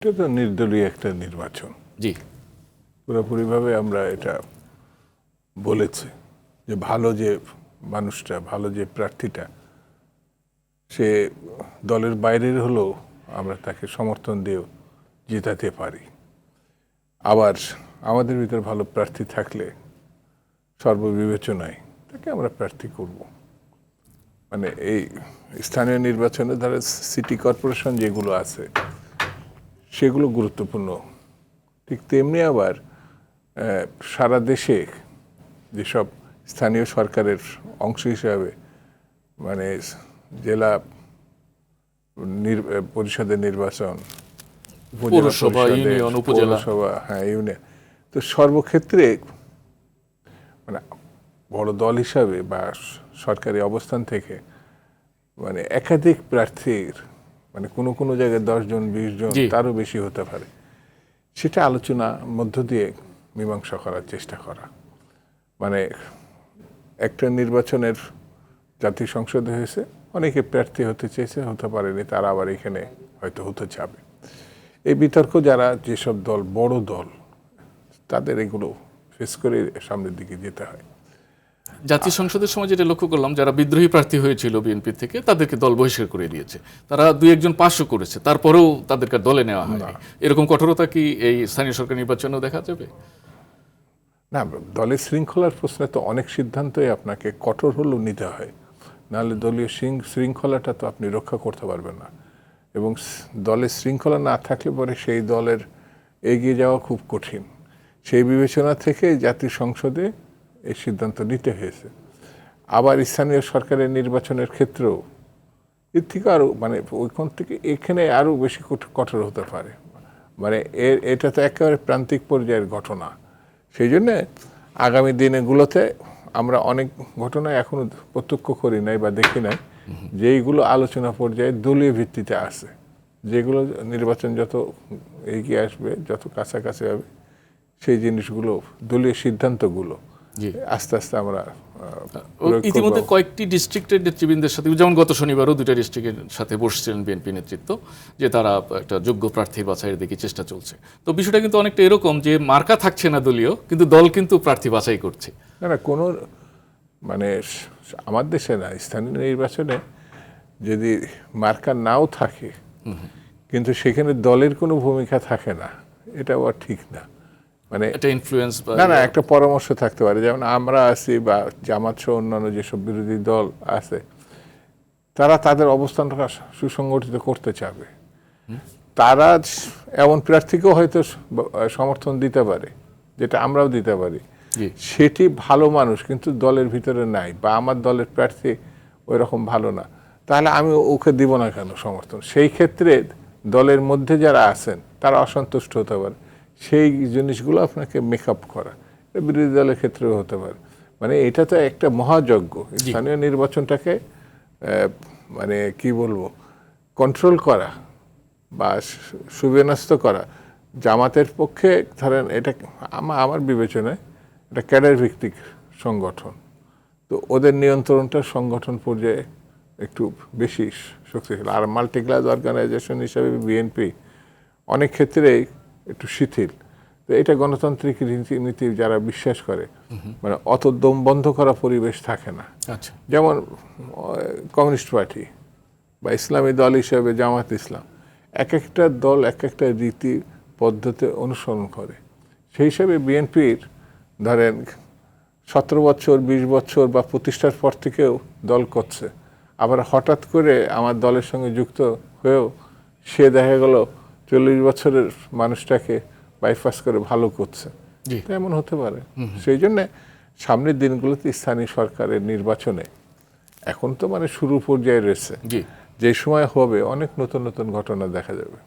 এটা তো নির্দলীয় একটা নির্বাচন। জি, পুরোপুরিভাবে আমরা এটা বলেছি যে ভালো যে মানুষটা, ভালো যে প্রার্থীটা, সে দলের বাইরের হলেও আমরা তাকে সমর্থন দিয়ে জেতাতে পারি। আবার আমাদের ভিতর ভালো প্রার্থী থাকলে সর্ববিবেচনায় তাকে আমরা প্রার্থী করব। মানে এই স্থানীয় নির্বাচনে ধরো সিটি কর্পোরেশন যেগুলো আছে সেগুলো গুরুত্বপূর্ণ। ঠিক তেমনি আবার সারা দেশে যেসব স্থানীয় সরকারের অংশ হিসাবে মানে জেলা পরিষদের নির্বাচন, পৌরসভা, ইউনিয়ন, উপজেলা, হ্যাঁ ইউনিয়ন, তো সর্বক্ষেত্রে মানে বড় দল হিসাবে বা সরকারি অবস্থান থেকে মানে একাধিক প্রার্থীর মানে কোনো কোনো জায়গায় 10 জন 20 জন তারও বেশি হতে পারে, সেটা আলোচনা মধ্য দিয়ে মীমাংসা করার চেষ্টা করা। মানে একটা নির্বাচনের জাতীয় সংসদে হয়েছে, অনেকে প্রার্থী হতে চেয়েছে, হতে পারেনি, তারা আবার এখানে হয়তো হতে চাবে। এই বিতর্ক যারা যেসব দল বড় দল তাদের এগুলো ফেস করে সামনের দিকে যেতে হয়। জাতীয় সংসদের সময় যেটা লক্ষ্য করলাম, যারা বিদ্রোহী প্রার্থী হয়েছিল বিএনপি থেকে তাদেরকে দল বহিষ্কার করে দিয়েছে। তারা দুই একজন পাশও করেছে, তারপরেও তাদেরকে দলে নেওয়া হয়। এরকম কঠোরতা কি এই স্থানীয় সরকার নির্বাচনেও দেখা যাবে? না, দলের শৃঙ্খলার প্রশ্নে তো অনেক সিদ্ধান্তই আপনাকে কঠোর হলেও নিতে হয়, নাহলে দলীয় শৃঙ্খলাটা তো আপনি রক্ষা করতে পারবেন না। এবং দলের শৃঙ্খলা না থাকলে পরে সেই দলের এগিয়ে যাওয়া খুব কঠিন। সেই বিবেচনা থেকে জাতীয় সংসদে এই সিদ্ধান্ত নিতে হয়েছে। আবার স্থানীয় সরকারের নির্বাচনের ক্ষেত্রেও এর থেকে আরও মানে ওইখান থেকে এখানে আরও বেশি কঠোর হতে পারে। মানে এটা তো একেবারে প্রান্তিক পর্যায়ের ঘটনা। সেই জন্যে আগামী দিনগুলোতে আমরা অনেক ঘটনা এখনো প্রত্যক্ষ করি নাই বা দেখি নাই, যেইগুলো আলোচনা পর্যায়ে দলীয় ভিত্তিতে আছে, যেগুলো নির্বাচন যত এগিয়ে আসবে, যত কাছাকাছি হবে, সেই জিনিসগুলো দলীয় সিদ্ধান্তগুলো আস্তে আস্তে আমরা ইতিমধ্যে কয়েকটি ডিস্ট্রিক্টের নেতৃবৃন্দের সাথে, যেমন গত শনিবারও 2টা ডিস্ট্রিক্টের সাথে বসছিলেন বিএনপি নেতৃত্ব, যে তারা একটা যোগ্য প্রার্থীর বাছাইয়ের দিকে চেষ্টা চলছে। তো বিষয়টা কিন্তু অনেকটা এরকম যে মার্কা থাকছে না দলীয়, কিন্তু দল কিন্তু প্রার্থী বাছাই করছে। না, কোনো মানে আমার দেশে না, স্থানীয় নির্বাচনে যদি মার্কা নাও থাকে কিন্তু সেখানে দলের কোনো ভূমিকা থাকে না, এটাও আর ঠিক না। মানে এটা ইনফ্লুয়েন্স না, একটা পরামর্শ থাকতে পারে। যেমন আমরা আছি বা জামাত সহ অন্যান্য যেসব বিরোধী দল আছে, তারা তাদের অবস্থানটা সুসংগঠিত করতে চাবে। তারা এমন প্রার্থীকেও হয়তো সমর্থন দিতে পারে, যেটা আমরাও দিতে পারি, সেটি ভালো মানুষ কিন্তু দলের ভিতরে নাই, বা আমার দলের প্রার্থী ওই রকম ভালো না, তাহলে আমি ওকে দিব না কেন সমর্থন? সেই ক্ষেত্রে দলের মধ্যে যারা আছেন তারা অসন্তুষ্ট হতে পারে, সেই জিনিসগুলো আপনাকে মেকআপ করা বিরোধী দলের ক্ষেত্রেও হতে পারে। মানে এটা তো একটা মহাযজ্ঞ। স্থানীয় নির্বাচনটাকে মানে কি বলবো, কন্ট্রোল করা বা সুবিন্যস্ত করা জামাতের পক্ষে, ধরেন এটা আমার বিবেচনায় এটা ক্যাডার ভিত্তিক সংগঠন, তো ওদের নিয়ন্ত্রণটা সংগঠন পর্যায়ে একটু বেশি শক্তিশালী। আর মাল্টিক্লাস অর্গানাইজেশন হিসাবে বিএনপি অনেক ক্ষেত্রেই একটু শিথিল। তো এটা গণতান্ত্রিক রীতিনীতি যারা বিশ্বাস করে, মানে অত দম বন্ধ করা পরিবেশ থাকে না। যেমন কমিউনিস্ট পার্টি বা ইসলামী দল হিসাবে জামাত ইসলাম, এক একটা দল এক একটা রীতি পদ্ধতি অনুসরণ করে। সেই হিসাবে বিএনপির ধরেন 17 বছর 20 বছর বা প্রতিষ্ঠার পর থেকেও দল করছে, আবার হঠাৎ করে আমার দলের সঙ্গে যুক্ত হয়েও সে দেখা গেল 40 বছরের মানুষটাকে বাইপাস করে ভালো করছে, এমন হতে পারে। সেই জন্যে সামনের দিনগুলোতে স্থানীয় সরকারের নির্বাচনে এখন তো মানে শুরু পর্যায়ে রয়েছে, যে সময় হবে অনেক নতুন নতুন ঘটনা দেখা যাবে।